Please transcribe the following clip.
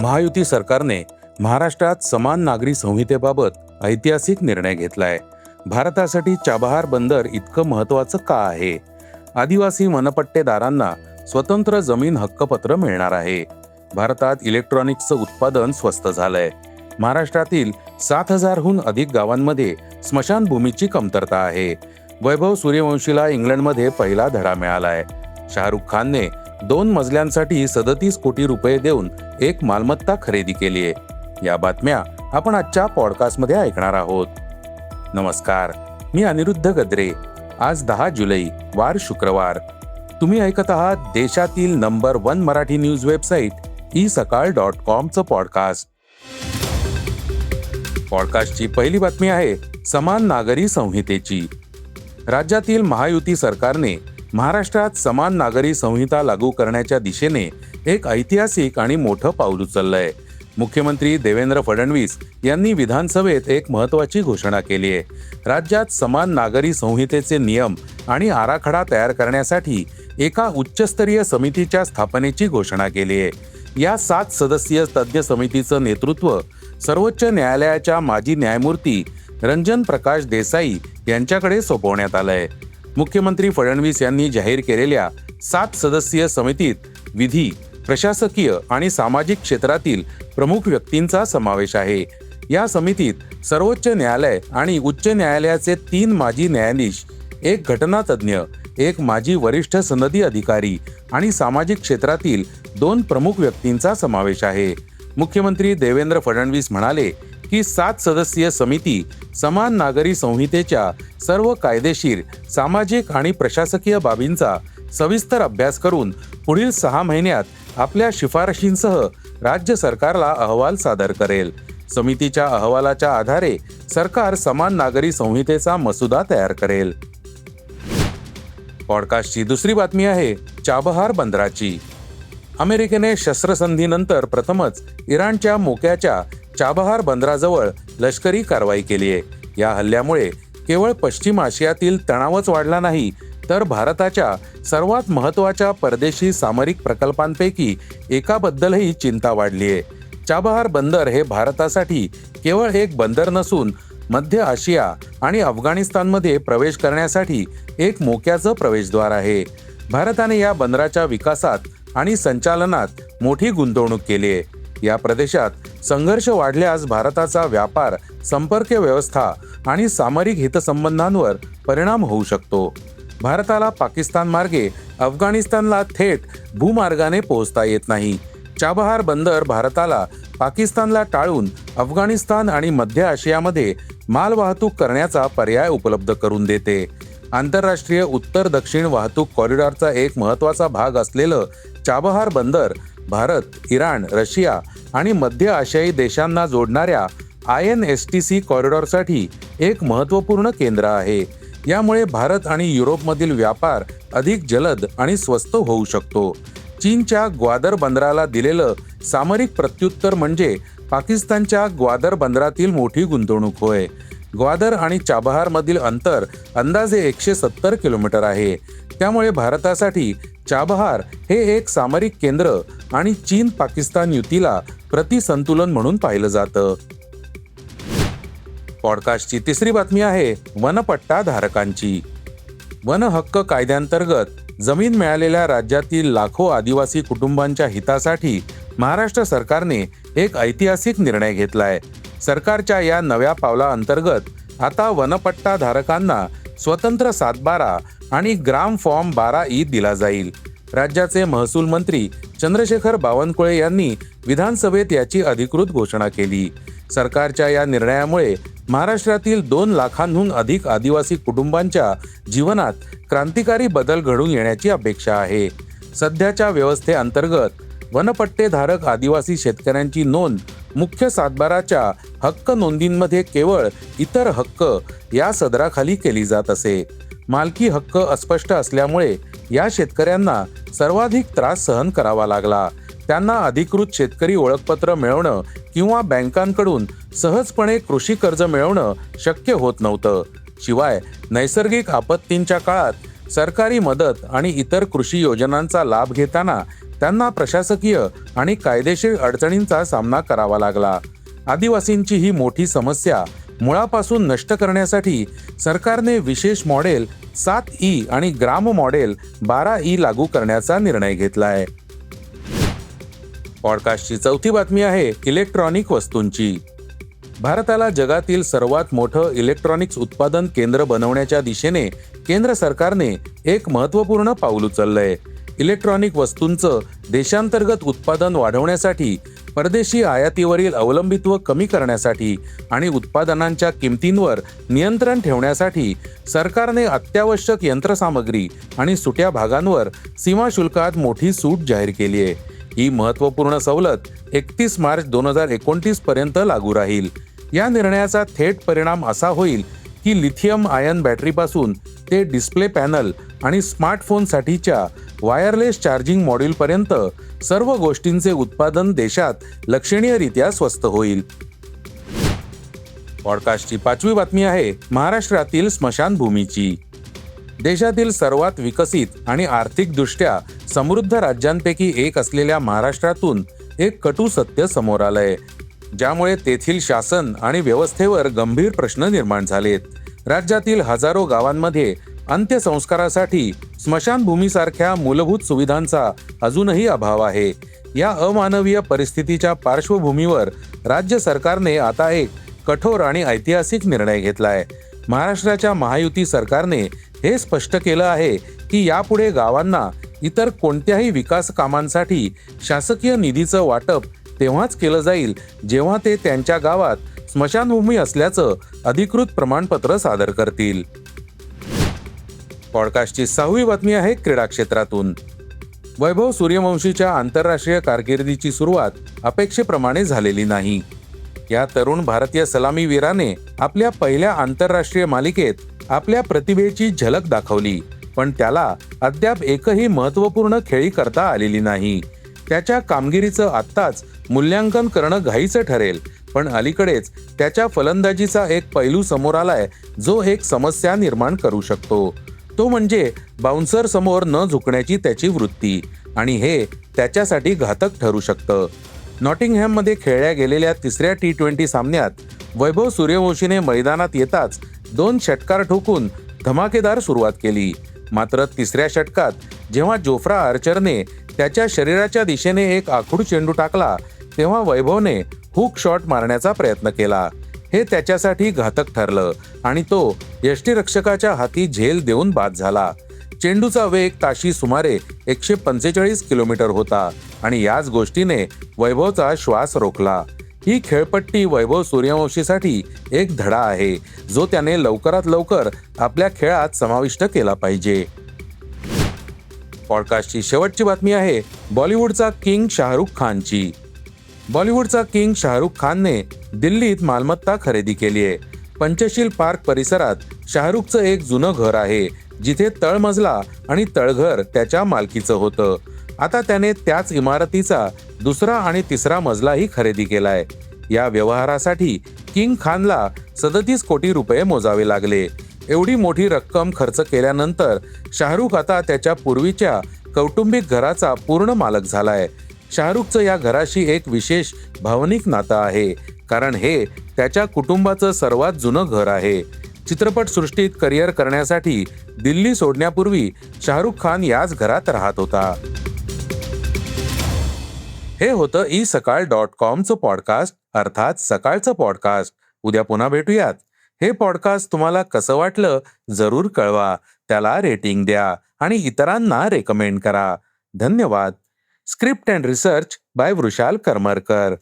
महायुती सरकारने महाराष्ट्रात समान नागरी संहितेबाबत ऐतिहासिक निर्णय घेतलाय. भारतासाठी चाबहार बंदर इतकं महत्त्वाचं का आहे? आदिवासी वनपट्टेदारांना स्वतंत्र जमीन हक्कपत्र मिळणार आहे. भारतात इलेक्ट्रॉनिक्सचं उत्पादन स्वस्त झालंय. महाराष्ट्रातील 7,000हून अधिक गावांमध्ये स्मशानभूमीची कमतरता आहे. वैभव सूर्यवंशीला इंग्लंडमध्ये पहिला धडा मिळालाय. शाहरुख खानने 2 मजल्यांसाठी 37 कोटी रुपये देऊन एक मालमत्ता खरेदी केली आहे. या बातम्या आपण आजच्या पॉडकास्टमध्ये ऐकणार आहोत. नमस्कार, मी अनिरुद्ध गद्रे. आज 10 जुलै, वार शुक्रवार. तुम्ही ऐकत आहात देशातील number 1 Marathi news website isakal.com podcast. पॉडकास्टची पहिली बातमी आहे समान नागरी संहितेची. राज्यातील महायुती सरकारने महाराष्ट्रात समान नागरी संहिता लागू करण्याच्या दिशेने एक ऐतिहासिक आणि मोठं पाऊल उचललंय. मुख्यमंत्री देवेंद्र फडणवीस यांनी विधानसभेत एक महत्त्वाची घोषणा केली आहे. राज्यात समान नागरी संहितेचे नियम आणि आराखडा तयार करण्यासाठी एका उच्चस्तरीय समितीच्या स्थापनेची घोषणा केली आहे. या 7 सदस्यीय तज्ज्ञ समितीचं नेतृत्व सर्वोच्च न्यायालयाच्या माजी न्यायमूर्ती रंजन प्रकाश देसाई यांच्याकडे सोपवण्यात आलंय. मुख्यमंत्री फडणवीस यांनी जाहीर केलेल्या 7 सदस्यीय समितीत विधी, प्रशासकीय आणि सामाजिक क्षेत्रातील प्रमुख व्यक्तींचा समावेश आहे. या समितीत सर्वोच्च न्यायालय आणि उच्च न्यायालयाचे 3 माजी न्यायाधीश, 1 घटनातज्ञ, 1 माजी वरिष्ठ सनदी अधिकारी आणि सामाजिक क्षेत्रातील 2 प्रमुख व्यक्तींचा समावेश आहे. मुख्यमंत्री देवेंद्र फडणवीस म्हणाले की 7 सदस्यीय समिती समान नागरी संहितेच्या सर्व कायदेशीर, सामाजिक आणि प्रशासकीय बाबींचा सविस्तर अभ्यास करून पुढील 6 महिन्यात आपल्या शिफारशींसह राज्य सरकारला अहवाल सादर करेल. समितीच्या अहवालाच्या आधारे सरकार समान नागरी संहितेचा मसुदा तयार करेल. पॉडकास्टची दुसरी बातमी आहे चाबहार बंदराची. अमेरिकेने शस्त्रसंधीनंतर प्रथमच इराणच्या मोक्याच्या चाबहार बंदराजवळ लष्करी कारवाई केली आहे. या हल्ल्यामुळे केवळ पश्चिम आशियातील तणावच वाढला नाही, तर भारताच्या सर्वात महत्त्वाच्या परदेशी सामरिक प्रकल्पांपैकी एकाबद्दलही चिंता वाढली आहे. चाबहार बंदर हे भारतासाठी केवळ एक बंदर नसून मध्य आशिया आणि अफगाणिस्तानमध्ये प्रवेश करण्यासाठी एक मोक्याचं प्रवेशद्वार आहे. भारताने या बंदराच्या विकासात आणि संचालनात मोठी गुंतवणूक केली आहे. या प्रदेशात संघर्ष वाढल्यास भारताचा व्यापार, संपर्क व्यवस्था आणि सामरिक हितसंबंधांवर परिणाम होऊ शकतो. भारताला पाकिस्तान मार्गे अफगाणिस्तानला थेट भूमार्गाने पोहोचता येत नाही. चाबहार बंदर भारताला पाकिस्तानला टाळून अफगाणिस्तान आणि मध्य आशियामध्ये मालवाहतूक करण्याचा पर्याय उपलब्ध करून देते. आंतरराष्ट्रीय उत्तर-दक्षिण वाहतूक कॉरिडॉरचा एक महत्त्वाचा भाग असलेलं चाबहार बंदर भारत, इराण, रशिया आणि मध्य आशियाई देशांना जोडणाऱ्या INSTC कॉरिडॉरसाठी एक महत्त्वपूर्ण केंद्र आहे. यामुळे भारत आणि युरोपमधील व्यापार अधिक जलद आणि स्वस्त होऊ शकतो. चीनच्या ग्वादर बंदराला दिलेलं सामरिक प्रत्युत्तर म्हणजे पाकिस्तानच्या ग्वादर बंदरातील मोठी गुंतवणूक होय. ग्वादर आणि चाबहारमधील अंतर अंदाजे 170 किलोमीटर आहे. त्यामुळे भारतासाठी चाबहार हे एक सामरिक केंद्र आणि चीन-पाकिस्तान युतीला प्रतिसंतुलन म्हणून पाहिलं जातं. पॉडकास्टची तिसरी बातमी आहे वनपट्टा धारकांची. वन हक्क कायद्यांतर्गत जमीन मिळालेल्या राज्यातील लाखो आदिवासी कुटुंबांच्या हितासाठी महाराष्ट्र सरकारने एक ऐतिहासिक निर्णय घेतलाय. सरकारच्या या नव्या पावलाअंतर्गत आता वनपट्टा धारकांना स्वतंत्र सातबारा आणि ग्राम फॉर्म 12E दिला जाईल. राज्याचे महसूल मंत्री चंद्रशेखर बावनकुळे यांनी विधानसभेत याची अधिकृत घोषणा केली. सरकारच्या या निर्णयामुळे महाराष्ट्रातील 2 लाखांहून अधिक आदिवासी कुटुंबांच्या जीवनात क्रांतिकारी बदल घडून येण्याची अपेक्षा आहे. सध्याच्या व्यवस्थेअंतर्गत वनपट्टेधारक आदिवासी शेतकऱ्यांची नोंद मुख्य सातबाराच्या हक्क नोंदींमध्ये केवळ इतर हक्क या सदराखाली केली जात असे. मालकी हक्क अस्पष्ट असल्यामुळे या शेतकऱ्यांना सर्वाधिक त्रास सहन करावा लागला. त्यांना अधिकृत शेतकरी ओळखपत्र मिळवणं किंवा बँकांकडून सहजपणे कृषी कर्ज मिळवणं शक्य होत नव्हतं. शिवाय नैसर्गिक आपत्तींच्या काळात सरकारी मदत आणि इतर कृषी योजनांचा लाभ घेताना त्यांना प्रशासकीय आणि कायदेशीर अडचणींचा सामना करावा लागला. आदिवासींची ही मोठी समस्या मुळापासून नष्ट करण्यासाठी सरकारने विशेष मॉडेल 7E आणि ग्राम मॉडेल 12E लागू करण्याचा निर्णय घेतला आहे. पॉडकास्टची चौथी बातमी आहे इलेक्ट्रॉनिक वस्तूंची. भारताला जगातील सर्वात मोठं इलेक्ट्रॉनिक्स उत्पादन केंद्र बनवण्याच्या दिशेने केंद्र सरकारने एक महत्त्वपूर्ण पाऊल उचललंय. इलेक्ट्रॉनिक वस्तूंचं देशांतर्गत उत्पादन वाढवण्यासाठी, परदेशी आयातीवरील अवलंबित्व कमी करण्यासाठी आणि उत्पादनांच्या किमतींवर नियंत्रण ठेवण्यासाठी सरकारने अत्यावश्यक यंत्रसामग्री आणि सुट्या भागांवर सीमाशुल्कात मोठी सूट जाहीर केली आहे. ही महत्त्वपूर्ण सवलत 31 मार्च 2029 पर्यंत लागू राहील. या निर्णयाचा थेट परिणाम असा होईल की लिथियम आयन बॅटरीपासून ते डिस्प्ले पॅनल आणि स्मार्टफोनसाठीच्या वायरलेस चार्जिंग मॉड्यूलपर्यंत सर्व गोष्टींचे उत्पादन देशात लक्षणीयरित्या स्वस्त होईल. पॉडकास्टची पाचवी बातमी आहे महाराष्ट्रातील स्मशानभूमीची. देशातील सर्वात विकसित आणि आर्थिकदृष्ट्या समृद्ध राज्यांपैकी एक असलेल्या महाराष्ट्रातून एक कटू सत्य समोर आलंय, ज्यामुळे तेथील शासन आणि व्यवस्थेवर गंभीर प्रश्न निर्माण झालेत. राज्यातील हजारो गावांमध्ये अंत्यसंस्कारासाठी स्मशानभूमीसारख्या मूलभूत सुविधांचा अजूनही अभाव आहे. या अमानवीय परिस्थितीच्या पार्श्वभूमीवर राज्य सरकारने आता एक कठोर आणि ऐतिहासिक निर्णय घेतलाय. महाराष्ट्राच्या महायुती सरकारने हे स्पष्ट केलं आहे की यापुढे गावांना इतर कोणत्याही विकास कामांसाठी शासकीय निधीचं वाटप तेव्हाच केलं जाईल जेव्हा ते त्यांच्या गावात स्मशानभूमी असल्याचं अधिकृत प्रमाणपत्र सादर करतील. पॉडकास्टची सहावी बातमी आहे क्रीडा क्षेत्रातून. वैभव सूर्यवंशीच्या आंतरराष्ट्रीय कारकिर्दीची सुरुवात अपेक्षेप्रमाणे झालेली नाही. या तरुण भारतीय सलामीवीराने आपल्या पहिल्या आंतरराष्ट्रीय मालिकेत आपल्या प्रतिभेची झलक दाखवली, पण त्याला अद्याप एकही महत्त्वपूर्ण खेळी करता आलेली नाही. त्याच्या कामगिरीचं आत्ताच मूल्यांकन करणं घाईचं ठरेल, पण अलीकडेच त्याच्या फलंदाजीचा एक पैलू समोर आलाय जो एक समस्या निर्माण करू शकतो. तो म्हणजे बाउन्सर समोर न झुकण्याची त्याची वृत्ती, आणि हे त्याच्यासाठी घातक ठरू शकतं. नॉटिंगहॅममध्ये खेळल्या गेलेल्या तिसऱ्या T20 सामन्यात वैभव सूर्यवंशीने मैदानात येताच 2 षटकार ठोकून धमाकेदार सुरुवात केली. मात्र तिसऱ्या षटकात जेव्हा जोफ्रा आर्चरने त्याच्या शरीराच्या दिशेने एक आखूड चेंडू टाकला, तेव्हा वैभवने हुक शॉट मारण्याचा प्रयत्न केला. हे त्याच्यासाठी घातक ठरलं आणि तो यष्टिरक्षकाच्या हाती झेल देऊन बाद झाला. चेंडूचा वेग ताशी सुमारे 145 किलोमीटर होता आणि याच गोष्टीने वैभवचा श्वास रोखला. ही खेळपट्टी वैभव सूर्यवंशीसाठी एक धडा आहे जो त्याने लवकरात लवकर आपल्या खेळात समाविष्ट केला पाहिजे. पॉडकास्टची शेवटची बातमी आहे बॉलिवूडचा किंग शाहरुख खानची. बॉलिवूडचा किंग शाहरुख खानने दिल्लीत मालमत्ता खरेदी केली आहे. पंचशील पार्क परिसरात शाहरुखचं एक जुनं घर आहे जिथे तळमजला आणि तळघर त्याच्या मालकीचं होतं. आता त्याने त्याच इमारतीचा दुसरा आणि तिसरा मजलाही खरेदी केलाय. या व्यवहारासाठी किंग खानला 37 कोटी रुपये मोजावे लागले. एवढी मोठी रक्कम खर्च केल्यानंतर शाहरुख आता त्याच्या पूर्वीच्या कौटुंबिक घराचा पूर्ण मालक झालाय. शाहरुखचं या घराशी एक विशेष भावनिक नातं आहे, कारण हे त्याच्या कुटुंबाचं सर्वात जुनं घर आहे. चित्रपटसृष्टीत करिअर करण्यासाठी दिल्ली सोडण्यापूर्वी शाहरुख खान याच घरात राहत होता. हे होतं isakal.com पॉडकास्ट, अर्थात सकाळचं पॉडकास्ट. उद्या पुन्हा भेटूयात. हे पॉडकास्ट तुम्हाला कसं वाटलं जरूर कळवा. त्याला रेटिंग द्या आणि इतरांना रेकमेंड करा. धन्यवाद. Script and research by Vrushal Karmarkar.